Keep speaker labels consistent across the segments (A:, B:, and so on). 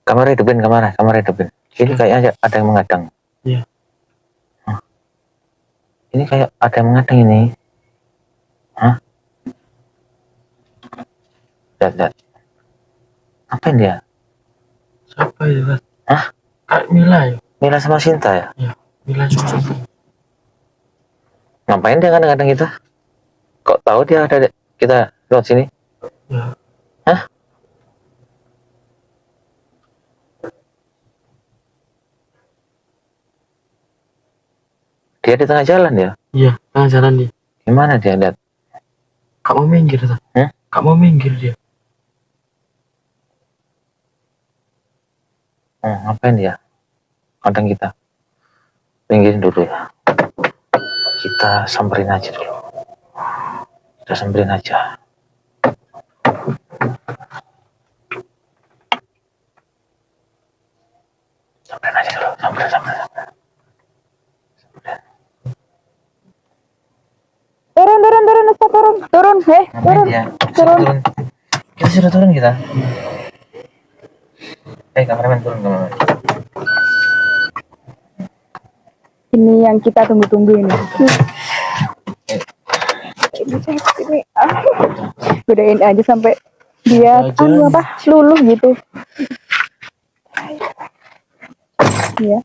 A: Kamera hidupin, kamera hidupin. Ini kayaknya ada yang mengadang.
B: Iya.
A: Hah? Ini kayak ada yang mengadang ini. Hah? Lihat. Ngapain dia?
B: Siapa ya?
A: Hah?
B: Kak Mila ya?
A: Mila sama Sinta ya?
B: Iya, Mila sama Sinta.
A: Ngapain dia kadang-kadang kita? Kok tahu dia ada kita lewat sini?
B: Ya.
A: Hah? Dia di tengah jalan ya?
B: Iya, tengah jalan dia.
A: Gimana dia lihat?
B: Kak mau minggir tuh.
A: Hmm?
B: Kak mau minggir dia.
A: Ngapain dia? Kadang kita pinggirin dulu ya. Kita samperin aja dulu. Kita samperin aja. Samperin aja dulu. Samperin.
C: Turun, Ustaz, turun,
A: Ngapain dia? Turun. Kita sudah turun kita. Kameramen turun.
C: Ini yang kita tunggu-tunggu ini. Ini godain aja sampai dia luluh gitu. Iya.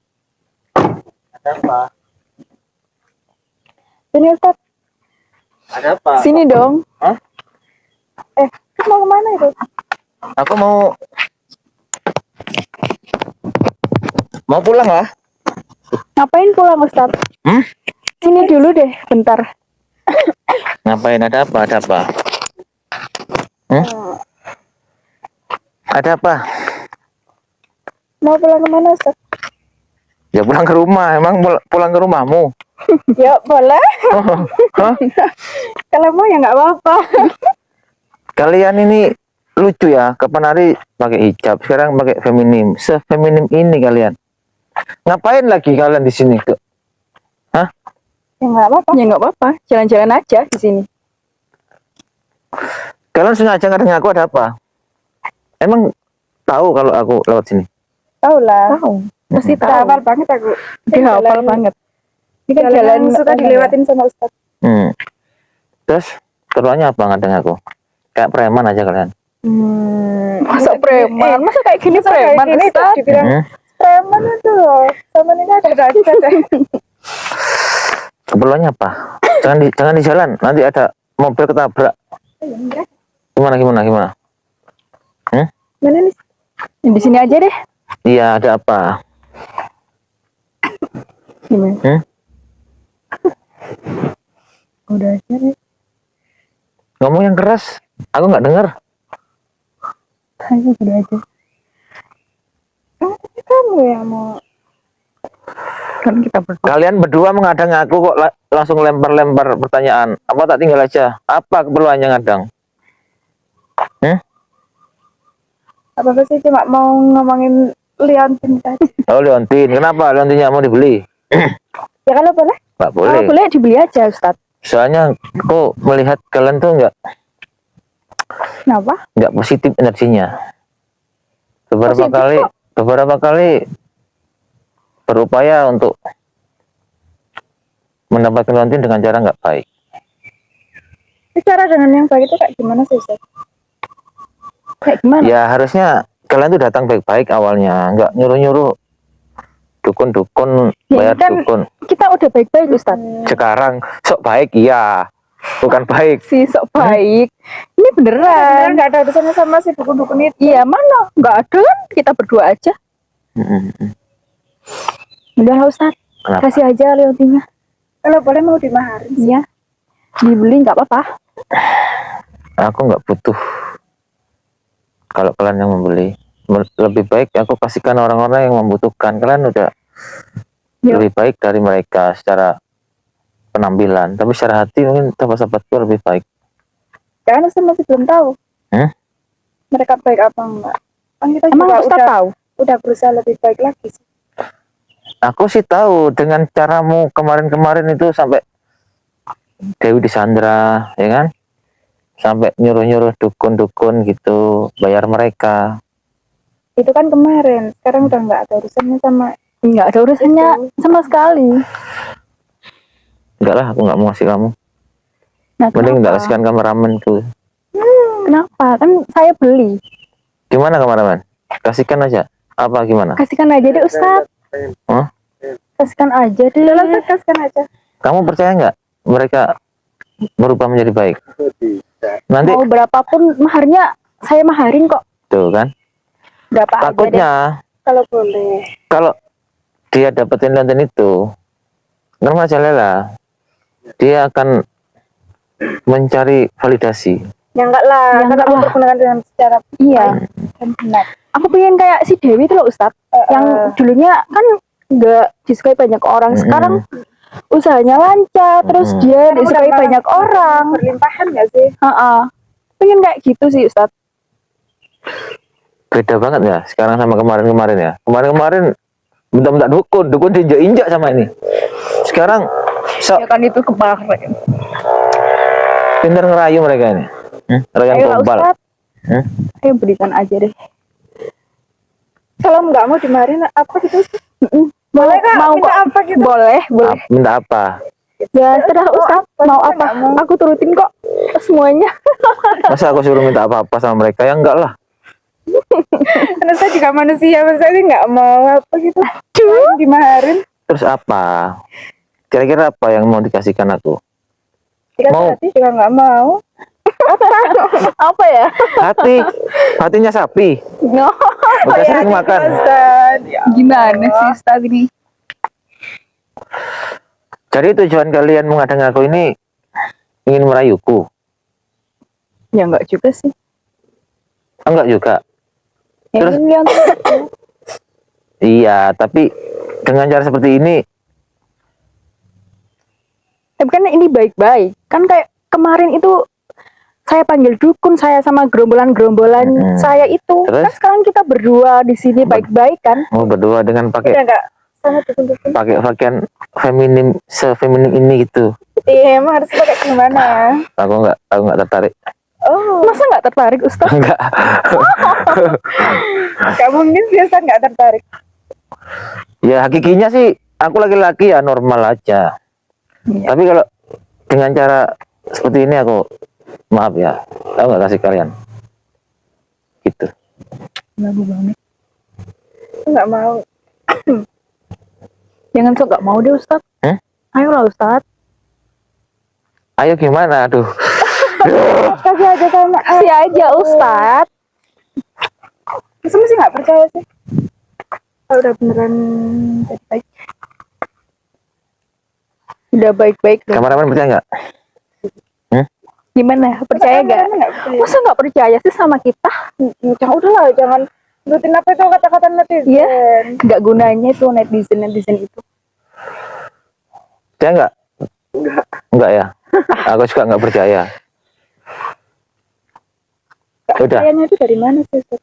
A: Ada apa?
C: Sini Ustaz.
A: Ada apa?
C: Sini dong.
A: Hah?
C: Mau kemana itu?
A: Aku mau pulang lah.
C: Ngapain pulang Ustaz? Sini dulu deh, bentar.
A: Ngapain? Ada apa? Ada apa?
C: Mau pulang kemana Ustaz?
A: Ya pulang ke rumah. Emang pulang ke rumahmu?
C: Ya boleh.
A: Hah?
C: Kalau mau ya nggak apa-apa.
A: Kalian ini lucu ya. Kapan hari pakai hijab, sekarang pakai feminim. Sefeminim ini kalian. Ngapain lagi kalian di sini? Hah?
C: Ya nggak apa-apa. Ya nggak apa-apa. Jalan-jalan aja di sini.
A: Kalian sengaja ngadeng aku ada apa? Emang tahu kalau aku lewat sini?
C: Tahu lah. Tahu. Pasti tahu. Hafal banget aku. Dia hafal banget. Ini kan jalan suka dilewatin sama Ustaz.
A: Terus keluarnya apa ngadeng aku? Kayak preman aja kalian.
C: Masa preman? Masa kayak gini preman Ustaz? Preman itu loh. Sama ini ada derajat deh.
A: Keperluannya apa? Jangan di jalan. Nanti ada mobil ketabrak. Gimana?
C: Mana nih? Di sini aja deh.
A: Iya, ada apa?
C: Gimana? Udah aja deh.
A: Ngomong yang keras. Aku nggak dengar.
C: Ayo udah aja. Kamu yang mau. Kan kita berdua. Kalian
A: Berdua mengadang aku kok langsung lempar-lempar pertanyaan. Apa tak tinggal aja? Apa keperluannya ngadang?
C: Apa sih cuma mau ngomongin Leontin tadi.
A: Oh, Leontin. Kenapa Leontinnya mau dibeli?
C: Ya kalau boleh.
A: Nggak boleh.
C: Kalau boleh dibeli aja Ustaz.
A: Soalnya kok melihat kalian tuh
C: Kenapa?
A: nggak positif energinya. Beberapa kali berupaya untuk mendapatkan Leontin dengan cara nggak baik.
C: Cara dengan yang baik itu kayak gimana sih Ustaz? Kayak gimana?
A: Ya harusnya kalian tuh datang baik-baik awalnya, nggak nyuruh-nyuruh dukun-dukun bayar
C: kan
A: dukun.
C: Kita udah baik-baik Ustaz.
A: Sekarang sok baik iya, bukan baik.
C: Si sok baik. Ini beneran. Nggak ada urusannya sama si dukun-dukun itu. Iya mana? Nggak ada kan? Kita berdua aja. Udah lah Ustaz.
A: Kenapa?
C: Kasih aja Leontinnya. Kalau boleh mau dimaharin. Iya. Dibeli nggak apa-apa.
A: Aku nggak butuh. Kalau kalian yang membeli, lebih baik aku kasihkan orang-orang yang membutuhkan. Kalian udah lebih baik dari mereka secara penampilan, tapi secara hati mungkin sahabat-sahabatku lebih baik. Karena
C: Ustaz masih belum tahu. Mereka baik apa enggak? Kan kita emang juga Ustaz tahu. Udah berusaha lebih baik lagi sih.
A: Aku sih tahu dengan caramu kemarin-kemarin itu sampai Dewi disandra, ya kan? Sampai nyuruh-nyuruh dukun-dukun gitu, bayar mereka.
C: Itu kan kemarin, sekarang udah nggak ada urusannya sama. Nggak ada urusannya sama sekali.
A: Enggak lah, aku nggak mau kasih kamu.
C: Nah,
A: Mending
C: kenapa?
A: tak kasihkan kameramen tuh.
C: Kenapa? Kan saya beli.
A: Gimana kameramen? Kasihkan aja. Apa gimana?
C: Kasihkan aja deh Ustadz.
A: Hah?
C: Kasihkan aja deh. Ustadz, kasihkan aja.
A: Kamu percaya nggak mereka berubah menjadi baik? Nanti
C: Mau berapapun maharnya, saya maharin kok.
A: tuh kan.
C: Berapa aja deh.
A: Takutnya
C: Kalau boleh.
A: kalau dia dapetin Leontin itu, kan masalah dia akan mencari validasi.
C: Ya enggak lah, karena mempergunakan dengan secara dan benar. Aku pengen kayak si Dewi itu loh Ustadz, yang dulunya kan nggak disukai banyak orang, sekarang usahanya lancar, terus dia disukai banyak orang. Berlimpahan nggak sih? Pengen kayak gitu sih Ustadz.
A: Beda banget ya sekarang sama kemarin-kemarin ya. Kemarin-kemarin minta-minta dukun diinjak-injak sama ini. Sekarang
C: Ya kan itu kemarin.
A: pintar ngerayu mereka ini. Rayan
C: Ayo
A: gombal.
C: Ustadz, ayo berikan aja deh. Kalau nggak mau dimarin apa gitu? Boleh kak? Mau kok? Apa gitu? Boleh.
A: Minta apa?
C: Ya sudah Ustadz, mau apa? Aku turutin kok semuanya.
A: Masa aku suruh minta apa-apa sama mereka? Ya enggak lah.
C: Karena saya juga manusia, masa saya nggak mau apa gitu. Dimaharin.
A: Terus apa? Kira-kira apa yang mau dikasihkan aku? Mau
C: juga nggak mau. Apa ya?
A: Hatinya sapi.
C: No.
A: Udah sering makan.
C: Gimana sih Ustadz ini?
A: Jadi tujuan kalian mengadang aku ini ingin merayuku?
C: Ya enggak juga sih.
A: Enggak juga.
C: Ya,
A: Terus
C: ini
A: iya, tapi dengan cara seperti ini
C: tapi kan ini baik-baik. Kan kayak kemarin itu saya panggil dukun, saya sama gerombolan-gerombolan saya itu.
A: Terus?
C: Kan sekarang kita berdua di sini baik-baik kan?
A: mau berdua dengan pakai
C: enggak sama dukun-dukun.
A: pakai pakaian feminim, sefeminim ini gitu.
C: Iya, emang harus pakai gimana?
A: Aku nggak tertarik.
C: Oh, masa nggak tertarik Ustaz?
A: Enggak.
C: Gak mungkin sih Ustaz nggak tertarik.
A: Ya hakikinya sih aku laki-laki ya normal aja.
C: Iya.
A: Tapi kalau dengan cara seperti ini aku maaf ya, aku nggak kasih kalian. Gitu.
C: Lagu banget. Nggak mau. Jangan sok nggak mau deh Ustaz. Ayolah Ustaz.
A: Ayo gimana? Aduh.
C: Kasih aja sama. Kasih aja Ustaz. Masa masih nggak percaya sih? Kalau udah beneran jadi baik. Udah baik-baik.
A: Kameramen percaya nggak?
C: Gimana? Percaya nggak? Masa nggak percaya sih sama kita? Jangan udahlah, jangan nurutin apa itu kata-kata netizen. Iya. Nggak gunanya itu netizen itu.
A: Percaya nggak? Enggak ya. Aku juga nggak percaya. Udah.
C: Percayanya itu dari mana sih? Ustaz?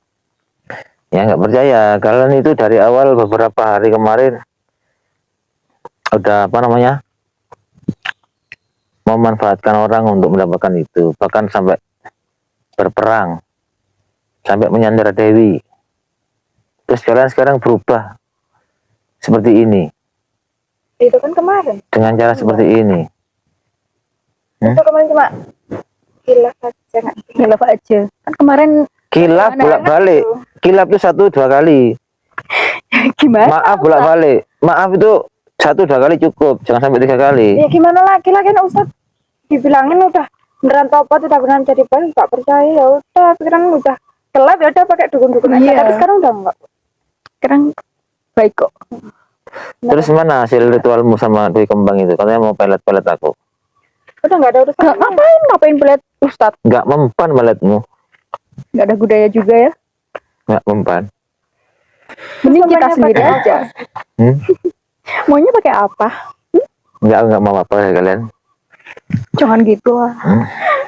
A: Ya nggak percaya. Kalian itu dari awal beberapa hari kemarin udah apa namanya? Memanfaatkan orang untuk mendapatkan itu, bahkan sampai berperang, sampai menyandera Dewi. Terus kalian sekarang berubah seperti ini.
C: Itu kan kemarin.
A: Dengan cara seperti ini.
C: Itu kemarin cuma kilaf aja nggak? Kilaf aja. Kan kemarin
A: Kilap bolak-balik. Kilap itu 1-2 kali.
C: gimana?
A: Maaf bolak-balik. Maaf itu 1-2 kali cukup, jangan sampai 3 kali.
C: Ya gimana lagi kan Ustaz? Dibilangin udah beneran tobat, udah beneran jadi baik, nggak percaya ya udah, pikiran udah gelap ya udah pakai dukun-dukun aja. Tapi sekarang udah enggak. Sekarang baik kok.
A: Terus mana hasil ritualmu sama Dwi Kembang itu? Katanya mau pelet-pelet aku.
C: Udah nggak ada urusan. Ngapain pelet Ustaz?
A: Nggak mempan peletmu.
C: Nggak ada budaya juga ya.
A: Nggak mempan.
C: Mending kita sendiri aja. Maunya pakai apa?
A: Nggak mau apa ya kalian.
C: Jangan gitu lah.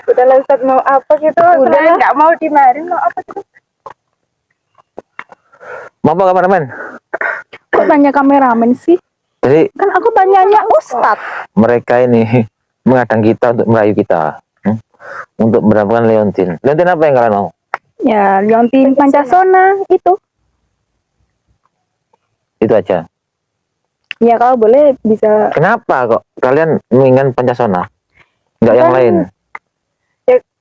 C: Udah lah Ustaz, mau apa gitu? Udah nggak mau dimarin, mau apa gitu?
A: Mau apa kameramen?
C: Kok tanya kameramen sih?
A: Jadi
C: Kan aku tanyanya Ustaz.
A: mereka ini mengadang kita untuk merayu kita. Untuk mendapatkan Leontin. Leontin apa yang kalian mau?
C: Ya, Leontin Pancasona itu.
A: Itu aja.
C: Ya kalau boleh bisa.
A: Kenapa kok kalian menginginkan Pancasona? Enggak yang
C: Kan-
A: lain?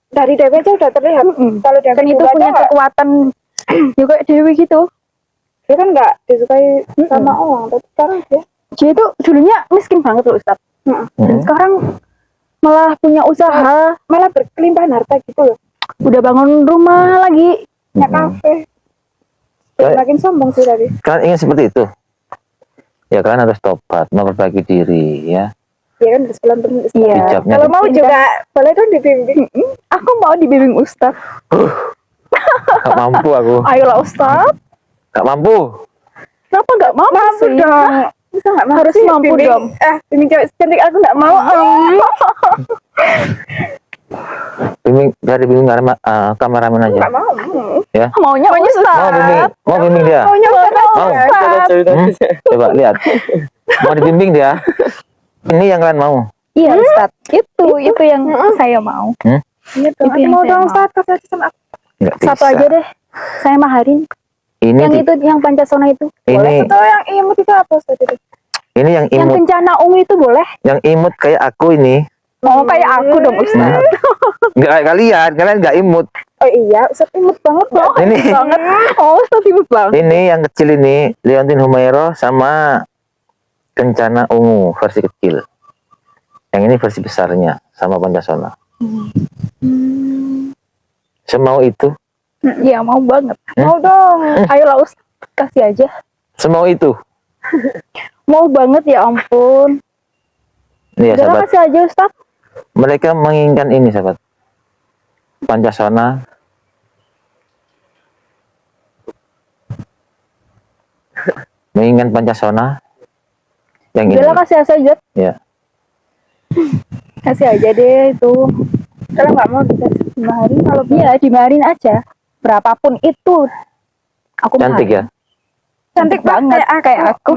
D: Dari Dewi aja udah terlihat. Kalau Dewi
C: Kan itu
D: juga
C: punya
D: nggak,
C: kekuatan juga Dewi gitu.
D: dia kan nggak disukai sama orang. Tapi sekarang
C: Dia itu dulunya miskin banget loh Ustaz. Dan
A: Mm-mm.
C: sekarang malah punya usaha,
D: malah berkelimpahan harta gitu loh.
C: udah bangun rumah lagi.
D: Punya
A: Mm-mm.
D: kafe.
A: Kayak-
D: Makin sombong sih tadi.
A: Kalian ingin seperti itu? Ya kalian harus tobat, memperbaiki diri ya.
D: Dia kan harus pelan-pelan.
C: Iya.
A: Hijabnya
D: Kalau mau juga boleh dong dibimbing.
C: Aku mau dibimbing Ustaz.
A: gak mampu aku.
C: Ayolah Ustaz.
A: Gak mampu.
C: Kenapa nggak mampu,
D: Mampu
C: sih?
D: dong. Bisa nggak mampu
C: Harus
D: sih
C: mampu
D: bimbing?
C: dong.
D: Bimbing cewek cantik aku nggak mau.
A: Bimbing kameramen aja.
D: Nggak mau.
A: Ya.
C: Maunya Ustaz.
A: Mau bimbing dia.
D: Maunya Ustaz aja.
A: Mau.
B: Cerita-cerita.
A: Coba lihat. Mau dibimbing dia. Ini yang kalian mau.
C: Iya Ustaz. Itu yang saya mau.
D: Iya dong.
C: Itu
D: Aku
C: yang
D: mau
C: saya
D: dong
C: mau.
D: Ustaz kasih aja sama aku.
A: Nggak
C: Satu
A: bisa.
C: aja deh. Saya maharin.
A: Ini
C: Yang itu yang Pancasona itu.
A: ini
D: Atau yang imut itu apa Ustaz itu?
A: ini yang
C: Yang
A: imut,
C: kencana ungu itu boleh.
A: yang imut kayak aku ini.
C: Oh kayak aku dong Ustaz.
A: Nggak kayak kalian nggak imut.
D: Oh iya, Ustaz imut banget loh.
A: Ini
C: Banget. Oh Ustaz imut banget.
A: ini yang kecil ini Leontin Humairo sama Kencana Ungu versi kecil. Yang ini versi besarnya sama Pancasona. Semau itu,
C: Iya mau banget.
D: Mau dong.
C: Ayolah Ustaz. Kasih aja.
A: semau itu.
C: Mau banget ya ampun.
A: Iya
C: Udah
A: sahabat.
C: kasih aja Ustaz.
A: Mereka menginginkan ini sahabat. Pancasona. Menginginkan Pancasona. Yang ini.
C: Udah kasih aja.
A: Ya.
C: Kasih aja deh itu.
D: Kalau nggak mau dikasih dimaharin, kalau
C: Iya dimaharin aja. Berapapun itu. Aku
A: Cantik ya.
D: cantik
C: banget kayak aku.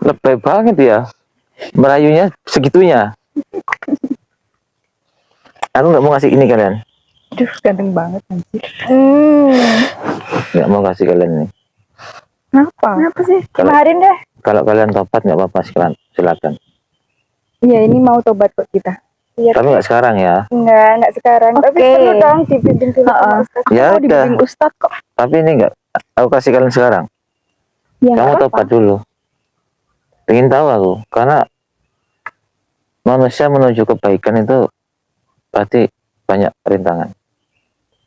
A: Lebay banget ya. Merayunya segitunya. Aku nggak mau kasih ini kalian.
C: Aduh ganteng banget anjir.
A: Nggak mau kasih kalian ini.
C: Kenapa?
D: Kenapa sih?
A: Kalau-
D: Dimaharin deh.
A: Kalau kalian tobat nggak apa-apa silakan.
C: Iya ini mau tobat kok kita.
D: Iya.
A: Tapi nggak sekarang ya.
D: Enggak sekarang. Tapi
C: Oke.
D: perlu dong dibimbing dulu sama
C: Heeh.
D: Ustaz.
A: Ya
C: Mau
A: udah.
C: dibimbing Ustaz kok.
A: Tapi ini nggak. Aku kasih kalian sekarang.
C: Ya, nggak
A: Kamu
C: apa-apa.
A: tobat dulu. Pengen tahu aku, karena manusia menuju kebaikan itu pasti banyak rintangan,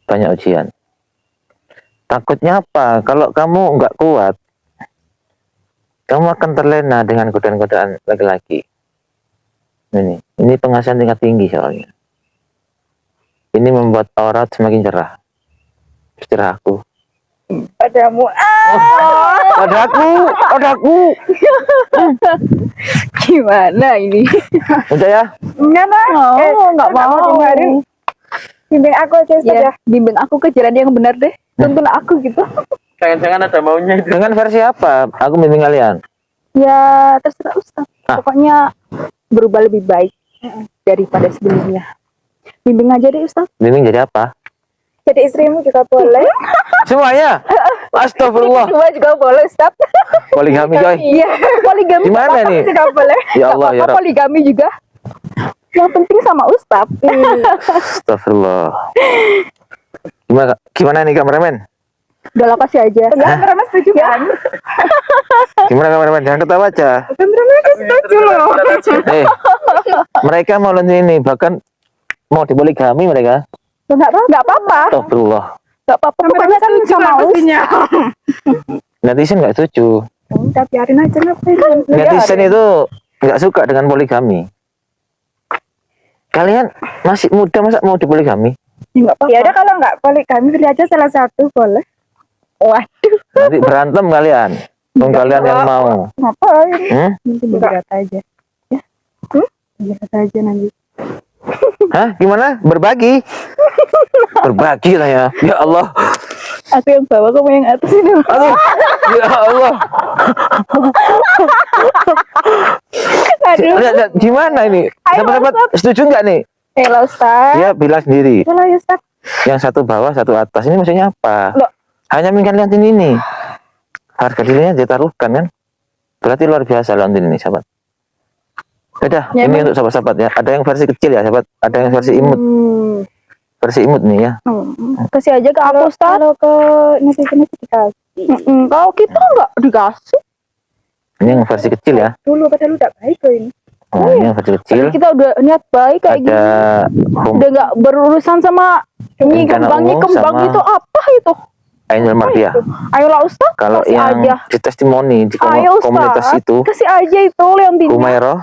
A: banyak ujian. Takutnya apa? Kalau kamu nggak kuat, kamu akan terlena dengan godaan-godaan laki-laki. Ini penghasilan tingkat tinggi soalnya. Ini membuat aurat semakin cerah. Cerah aku.
D: Padamu.
A: Padaku.
C: Gimana ini?
A: Udah ya.
D: Enggak lah.
C: Oh, nggak
D: nggak
C: mau.
D: dimaharin. Bimbing aku aja Ustaz
C: Ya,
D: ya.
C: bimbing aku ke jalan yang benar deh. Tuntun aku gitu.
B: Jangan-jangan ada maunya itu.
A: Dengan versi apa? Aku bimbing kalian.
C: Ya terserah Ustaz.
A: Ah.
C: Pokoknya berubah lebih baik daripada sebelumnya. Bimbing aja deh Ustaz.
A: Bimbing jadi apa?
D: Jadi istrimu juga boleh.
A: Semuanya. Astagfirullah.
C: Dua juga boleh Ustaz.
A: Poligami coy.
C: Iya, poligami.
A: Gimana
C: nggak apa-apa
A: nih?
C: sih, nggak boleh.
A: Ya
C: Nggak
A: Allah ya
C: apa-apa,
A: Rabb.
C: poligami juga. Yang penting sama Ustaz.
A: Astagfirullah. Gimana nih kameramen?
C: Udah lah kasih aja.
D: Kameramen setuju kan?
A: Gimana kameramen? Jangan ketawa aja.
D: Kameramen kan setuju loh.
A: Mereka mau lanjut ini, bahkan mau dipoligami mereka.
C: Nggak apa-apa.
A: Astagfirullah.
C: Nggak apa-apa. Pokoknya kan sama Ustaz.
A: Netizen nggak setuju.
D: Udah biarin aja ngapain.
A: Netizen itu nggak suka dengan poligami. Kalian masih muda masa mau dipoligami?
C: Nggak apa-apa.
D: Ya udah kalau nggak poligami pilih aja salah satu boleh.
C: Waduh.
A: Nanti berantem kalian. Kalian yang mau.
D: Ngapain?
C: Nanti berat aja. Ya. Berat aja nanti.
A: Hah? Gimana? Berbagi? Berbagi lah ya. Ya Allah.
C: Aku yang bawah, kamu yang atas ini.
A: Aduh. Ya Allah.
C: Aduh.
A: Lihat, gimana ini?
C: Ayo,
A: Dapat setuju nggak nih?
C: Lah Ustaz.
A: Dia bilang sendiri.
D: Udah lah ya Ustaz.
A: Yang satu bawah, satu atas. Ini maksudnya apa?
C: Loh.
A: Hanya menginginkan lihat ini. harga dirinya ditaruhkan kan, berarti luar biasa Leontin ini sahabat. Udah,
C: Ya,
A: ini
C: emang.
A: untuk sahabat-sahabat ya, ada yang versi kecil ya sahabat, ada yang versi imut, versi imut nih ya.
C: Kasih aja ke aku Ustaz.
D: Kalau ke netizen itu dikasih.
C: Kalau kita nggak dikasih.
A: Ini yang versi kecil ya.
D: Dulu padahal udah baik loh ini.
A: Oh, ini yang versi kecil.
C: Padahal kita udah niat baik kayak
A: Ada
C: gini. Udah nggak berurusan sama
A: Rencana umum
C: kembang
A: sama-
C: itu apa itu?
A: Angel Martia.
C: Ayolah Ustaz,
A: Kalau
C: kasih
A: yang
C: aja.
A: di testimoni di
C: Ayo
A: komunitas
C: Ustaz,
A: itu,
C: kasih aja itu Leontinnya.
A: Humairah,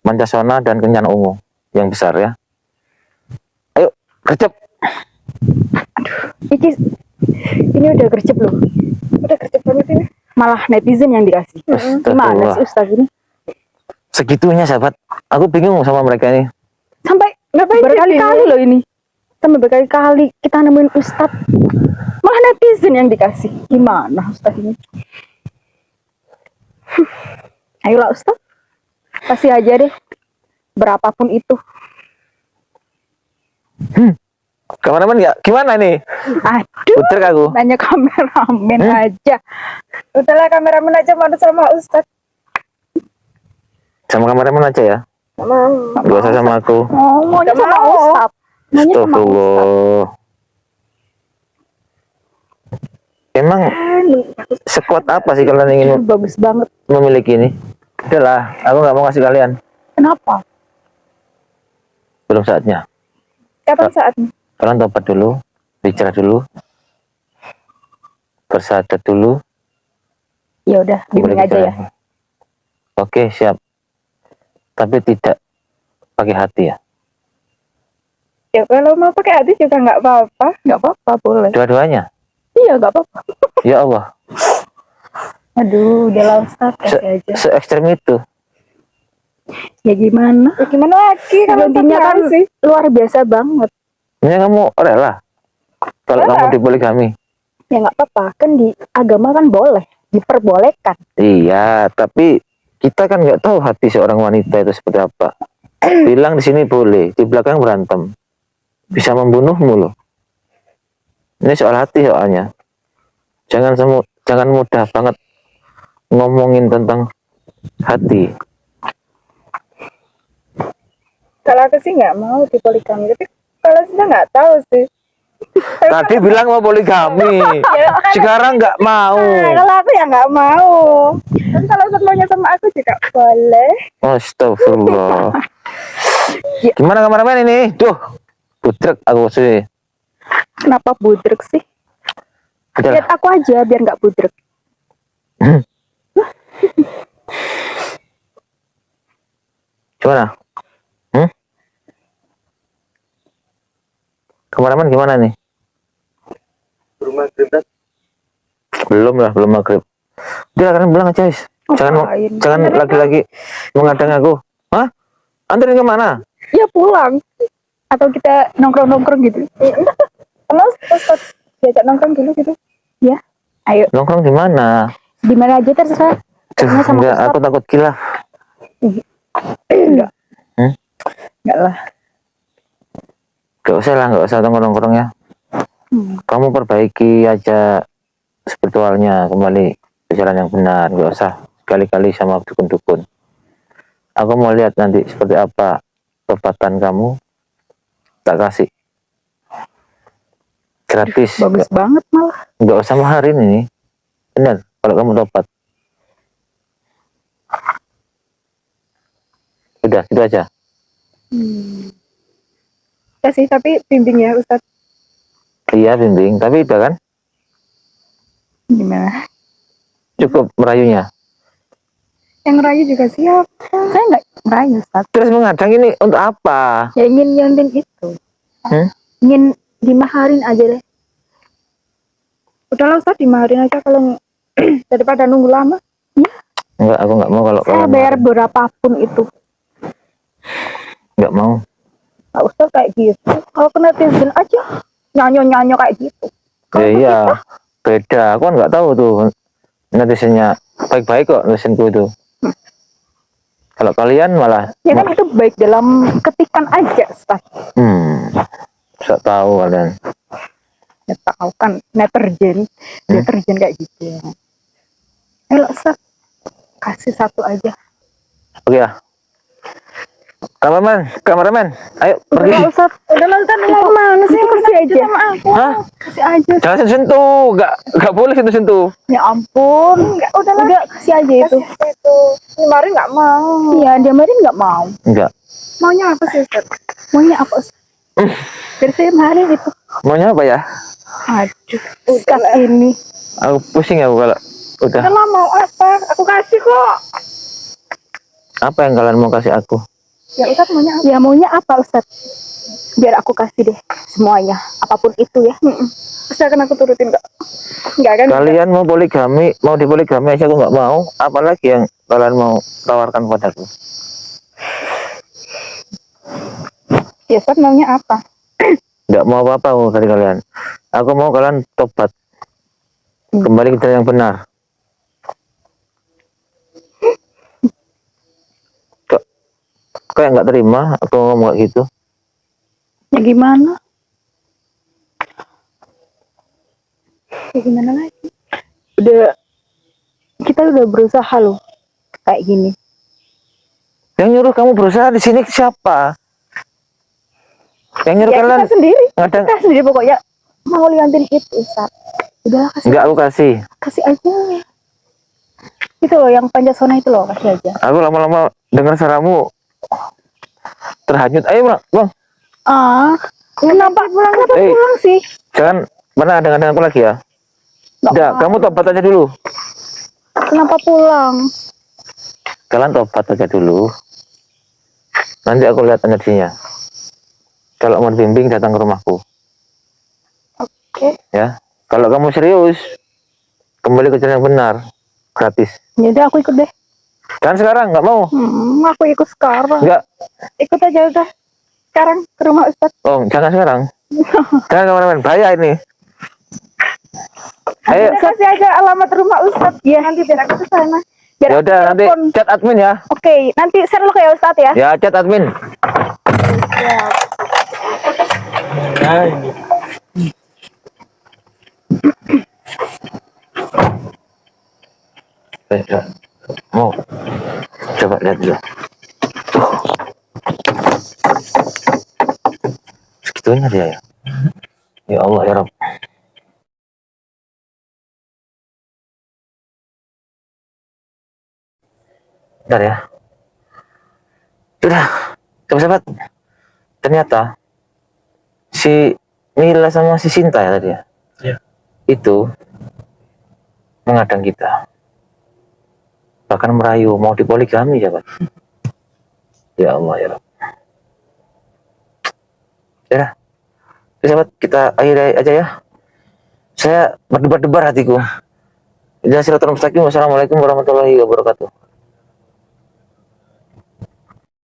A: Mancasona dan Kencana Ungu yang besar ya. Ayo, gercep.
C: Ini udah gercep loh.
D: Udah kerja banget ini.
C: Malah netizen yang dikasih. Gimana sih Ustaz ini?
A: Segitunya sahabat. Aku bingung sama mereka ini.
C: Sampai berkali-kali loh ini. Sampai berkali-kali kita nemuin Ustaz. Malah netizen yang dikasih. Gimana Ustaz ini? Ayolah Ustaz. Kasih aja deh. Berapapun itu.
A: Kameramen ya, gimana nih?
C: Aduh.
A: Puter aku.
C: Nanya kameramen aja.
D: Udahlah kameramen aja mau sama Ustadz.
A: Sama kameramen aja ya.
D: Nggak mau.
A: Gak usah sama aku.
C: Oh, maunya
D: Nggak
C: sama
D: mau.
C: Ustaz. Maunya sama Ustaz.
A: Astagfirullah. Emang sekuat apa sih kalian ingin
C: Bagus banget.
A: memiliki ini? Udahlah, aku nggak mau kasih kalian.
C: Kenapa?
A: Belum saatnya.
D: Kapan saatnya?
A: Kalian tobat dulu, bicara dulu, bersahadat dulu.
C: Ya udah, bimbing
A: boleh
C: aja ya.
A: bicara. Oke, siap. Tapi tidak pakai hati ya.
D: Ya kalau mau pakai hati juga nggak apa-apa.
C: Nggak apa-apa, boleh.
A: Dua-duanya.
C: Iya, nggak apa-apa.
A: Ya Allah,
C: Aduh, udahlah Ustaz, kasih aja.
A: se ekstrem itu.
C: Ya gimana?
D: Ya gimana lagi kalau
C: Intinya kan
D: sih?
C: luar biasa banget.
A: Ini kamu rela kalau
D: Rela.
A: kamu dipoligami.
C: Ya nggak apa-apa, kan di agama kan boleh, diperbolehkan.
A: Iya, tapi kita kan nggak tahu hati seorang wanita itu seperti apa. Bilang di sini boleh, di belakang berantem, bisa membunuhmu loh. Ini soal hati soalnya. Jangan mudah banget ngomongin tentang hati.
D: Kalau aku sih nggak mau dipoligami, tapi kalau sudah nggak tahu sih.
A: Tadi bilang mau poligami, sekarang nggak mau.
D: Nah, kalau aku ya nggak mau. Tapi kalau semuanya sama aku juga boleh.
A: Astagfirullah. Gimana kameramen ini? Duh, budrek aku sih.
C: Kenapa budrek sih?
A: Udah lah.
C: Lihat aku aja biar nggak budrek.
A: Gimana? Kameramen gimana nih? Belum lah, belum maghrib. Udah kalian pulang aja, guys.
C: Ngapain?
A: Jangan lagi-lagi mengadang aku. Hah? Anterin kemana?
C: Ya pulang. Atau kita nongkrong-nongkrong gitu.
D: Emang Ustadz diajak nongkrong dulu gitu?
C: Ya, ayo.
A: Nongkrong di mana?
C: Di mana aja terserah. Pokoknya sama
A: Enggak,
C: Ustadz.
A: aku takut kilaf.
C: Enggak.
A: Hmm?
C: Enggak lah.
A: Gak usah lah, gak usah nongkrong ya. Kamu perbaiki aja spiritualnya kembali ke jalan yang benar. Gak usah sekali-kali sama dukun-dukun. Aku mau lihat nanti seperti apa tobatan kamu. Tak kasih gratis.
C: Bagus banget malah.
A: Gak usah maharin ini. Benar, kalau kamu tobat. Udah, itu aja.
D: Ya sih, tapi bimbing ya Ustadz.
A: Iya, bimbing. Tapi udah kan?
C: Gimana?
A: Cukup merayunya.
D: Yang rayu juga siap.
C: Saya nggak merayu, Ustaz.
A: Terus mengadang ini untuk apa?
C: Ya ingin nyontin itu. Ingin dimaharin aja deh.
D: Udahlah Ustadz, dimaharin aja kalau daripada nunggu lama.
A: Enggak, aku nggak mau kalau
C: Saya
A: kalian
C: bayar
A: maharin.
C: berapapun itu.
A: Nggak mau.
C: Pak Ustaz kayak gitu. Kalau ke netizen aja nyanyo-nyanyo kayak gitu.
A: Ya iya, beda. Aku kan nggak tahu tuh netizennya baik-baik kok netizenku itu. Kalau kalian malah,
C: Ya kan itu baik dalam ketikan aja, Ustaz.
A: bisa tahu kalian.
C: Ya tahu kan deterjen kayak gitu. Ayo Ustaz, kasih satu aja.
A: Oke ya. Kameramen, ayo pergi.
C: Udah Ustaz, udah nonton mau mana sih? Kasih aja sama aku.
A: Hah?
C: Kasih aja.
A: Jangan sentuh, nggak boleh sentuh.
C: Ya ampun, udah kasih aja itu.
D: Itu kemarin nggak mau.
C: Iya, dia kemarin nggak mau.
A: Enggak.
D: Maunya apa sih Ustaz?
C: Maunya apa Ustaz? Dari saya kemarin itu.
A: Maunya apa ya?
C: Aduh, Ustaz ini.
A: Aku pusing ya kalau udah.
D: Kalau mau apa? Aku kasih kok.
A: Apa yang kalian mau kasih aku?
D: Ya Ustaz maunya apa?
C: Ya maunya apa Ustaz? Biar aku kasih deh semuanya, apapun itu ya.
D: Pasti akan aku turutin kok. Enggak kan?
A: Kalian mau dipoligami aja aku nggak mau. Apalagi yang kalian mau tawarkan padaku?
C: Ya Ustaz maunya apa?
A: Nggak mau apa-apa dari kalian. Aku mau kalian tobat, kembali ke jalan yang benar. Kok kayak nggak terima aku ngomong kayak gitu?
C: Ya gimana? Ya gimana lagi? Kita udah berusaha loh kayak gini.
A: Yang nyuruh kamu berusaha di sini siapa? Yang nyuruh
C: Ya
A: kalian
C: kita sendiri.
A: ngadang?
C: Kita sendiri pokoknya mau liatin itu Ustaz. Udah kasih.
A: Nggak aku kasih.
C: Kasih aja. Itu loh yang Pancasona itu loh, kasih aja.
A: Aku lama-lama dengar suaramu terhanyut. Ayo bang.
C: Kenapa pulang sih?
A: Jangan pernah dengar aku lagi ya.
C: Nggak
A: Udah,
C: mau.
A: kamu tobat aja dulu.
C: Kenapa pulang?
A: Kalian tobat aja dulu. Nanti aku lihat energinya. Kalau mau bimbing datang ke rumahku.
C: Oke.
A: Ya. Kalau kamu serius, kembali ke jalan yang benar, gratis.
C: Ya udah aku ikut deh.
A: Jangan sekarang, nggak mau.
C: Aku ikut sekarang.
A: Nggak.
C: Ikut aja udah. Sekarang ke rumah Ustaz.
A: Oh, jangan sekarang. Jangan kameramen, bahaya ini. Ayo.
C: Udah kasih aja alamat rumah Ustaz. Ya nanti biar aku ke sana. Biar
A: Ya
C: aku
A: udah, nanti
C: telepon.
A: chat admin ya.
C: Oke, nanti share lo ya Ustaz ya.
A: Ya, chat admin.
B: Nah, ini.
A: Ya. Mau coba lihat dulu. Segitunya dia ya. Ya Allah ya Rabb. Bentar ya. Sudah, sahabat. Ternyata si Mila sama si Sinta ya tadi ya.
B: Iya.
A: Itu mengadang kita. Bahkan merayu mau dipoligami ya, Pak. Ya Allah ya Rabb. Ya, sahabat, kita akhiri aja ya. Saya berdebar-debar hatiku. Jadi silaturahmi mustaqim. Wassalamualaikum warahmatullahi wabarakatuh.